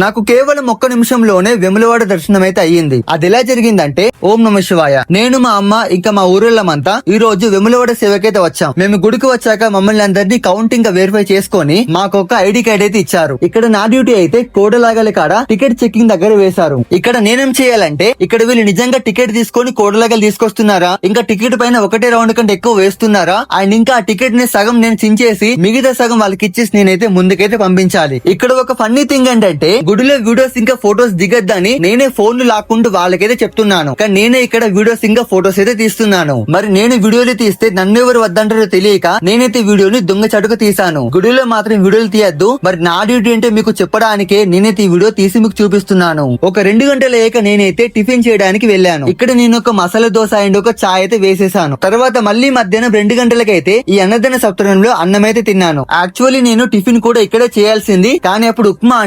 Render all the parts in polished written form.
నాకు కేవలం ఒక్క నిమిషంలోనే వెములవాడ దర్శనం అయితే అయ్యింది. అది ఎలా జరిగిందంటే, ఓం నమ శివాయ. నేను మా అమ్మ ఇంకా మా ఊరిళ్ళమంతా ఈ రోజు వెములవాడ సేవకైతే వచ్చాం. మేము గుడికి వచ్చాక మమ్మల్ని అందరినీ కౌంటింగ్ గా వెరిఫై చేసుకొని మాకు ఒక ఐడి కార్డ్ అయితే ఇచ్చారు. ఇక్కడ నా డ్యూటీ అయితే కోడలాగలి కాడ టికెట్ చెకింగ్ దగ్గర వేశారు. ఇక్కడ నేనేం చేయాలంటే, ఇక్కడ వీళ్ళు నిజంగా టికెట్ తీసుకొని కోడలాగలి తీసుకొస్తున్నారా, ఇంకా టికెట్ పైన ఒకటే రౌండ్ కంటే ఎక్కువ వేస్తున్నారా, అండ్ ఇంకా ఆ టికెట్ ని సగం నేను చించేసి మిగతా సగం వాళ్ళకి ఇచ్చేసి నేనైతే ముందుకైతే పంపించాలి. ఇక్కడ ఒక ఫన్నీ థింగ్ ఏంటంటే, గుడిలో వీడియోస్ ఇంకా ఫొటోస్ దిగద్దని నేనే ఫోన్లు లాక్కుంటూ వాళ్ళకైతే చెప్తున్నాను. కానీ నేనే ఇక్కడ వీడియోస్ ఇంకా ఫొటోస్ అయితే తీస్తున్నాను. మరి నేను వీడియోలు తీస్తే నన్ను ఎవరు వద్దంటారో తెలియక నేనైతే వీడియోని దొంగ చటుకు తీసాను. గుడిలో మాత్రం వీడియోలు తీయద్దు, మరి నా డ్యూటీ అంటే మీకు చెప్పడానికే నేనైతే ఈ వీడియో తీసి మీకు చూపిస్తున్నాను. ఒక 2 గంటల అయ్యాక నేనైతే టిఫిన్ చేయడానికి వెళ్ళాను. ఇక్కడ నేను ఒక మసాలా దోశ అండ్ ఒక చాయ్ అయితే వేసేసాను. తర్వాత మళ్ళీ మధ్యాహ్నం 2 గంటలకైతే ఈ అన్నదాన సప్తాహంలో అన్నం అయితే తిన్నాను. యాక్చువల్లీ నేను టిఫిన్ కూడా ఇక్కడే చేయాల్సింది, కానీ అప్పుడు ఉప్మా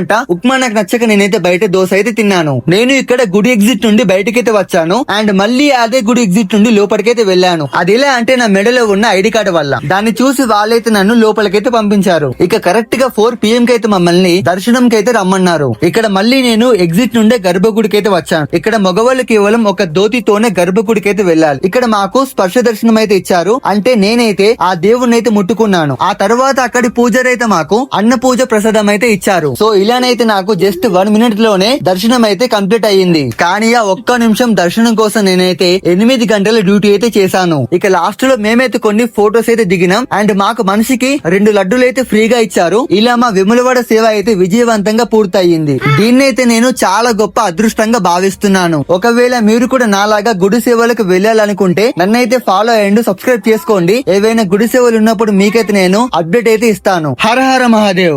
నాకు నచ్చక నేనైతే బయట దోశ అయితే తిన్నాను. నేను ఇక్కడ గుడి ఎగ్జిట్ నుండి బయటకైతే వచ్చాను అండ్ మళ్ళీ అదే గుడి ఎగ్జిట్ నుండి లోపలికైతే వెళ్ళాను. అది ఎలా అంటే నా మెడలో ఉన్న ఐడి కార్డు వల్ల. దాన్ని చూసి వాళ్ళైతే నన్ను లోపలికైతే పంపించారు. ఇక కరెక్ట్ గా 4 PM కైతే మమ్మల్ని దర్శనం కైతే రమ్మన్నారు. ఇక్కడ మళ్ళీ నేను ఎగ్జిట్ నుండే గర్భగుడికి అయితే వచ్చాను. ఇక్కడ మగవాళ్ళు కేవలం ఒక ధోతితోనే గర్భగుడికి అయితే వెళ్ళాలి. ఇక్కడ మాకు స్పర్శ దర్శనం అయితే ఇచ్చారు. అంటే నేనైతే ఆ దేవుణ్ణి అయితే ముట్టుకున్నాను. ఆ తర్వాత అక్కడి పూజారి అయితే మాకు అన్న పూజ ప్రసాదం అయితే ఇచ్చారు. సో ఇలానైతే నాకు జస్ట్ 1 minute లోనే దర్శనం అయితే కంప్లీట్ అయ్యింది. కానీ ఆ ఒక్క నిమిషం దర్శనం కోసం నేనైతే 8 గంటల డ్యూటీ అయితే చేశాను. ఇక లాస్ట్ లో మేమైతే కొన్ని ఫొటోస్ అయితే దిగినాం అండ్ మాకు మనిషికి 2 లడ్డూలు అయితే ఫ్రీగా ఇచ్చారు. ఇలా మా వెములవాడ సేవ అయితే విజయవంతంగా పూర్తయింది. దీన్నైతే నేను చాలా గొప్ప అదృష్టంగా భావిస్తున్నాను. ఒకవేళ మీరు కూడా నాలాగా గుడి సేవలకు వెళ్ళాలనుకుంటే నన్నైతే ఫాలో అయ్యండి, సబ్స్క్రైబ్ చేసుకోండి. ఏవైనా గుడి సేవలు ఉన్నప్పుడు మీకైతే నేను అప్డేట్ అయితే ఇస్తాను. హర హర మహాదేవ్.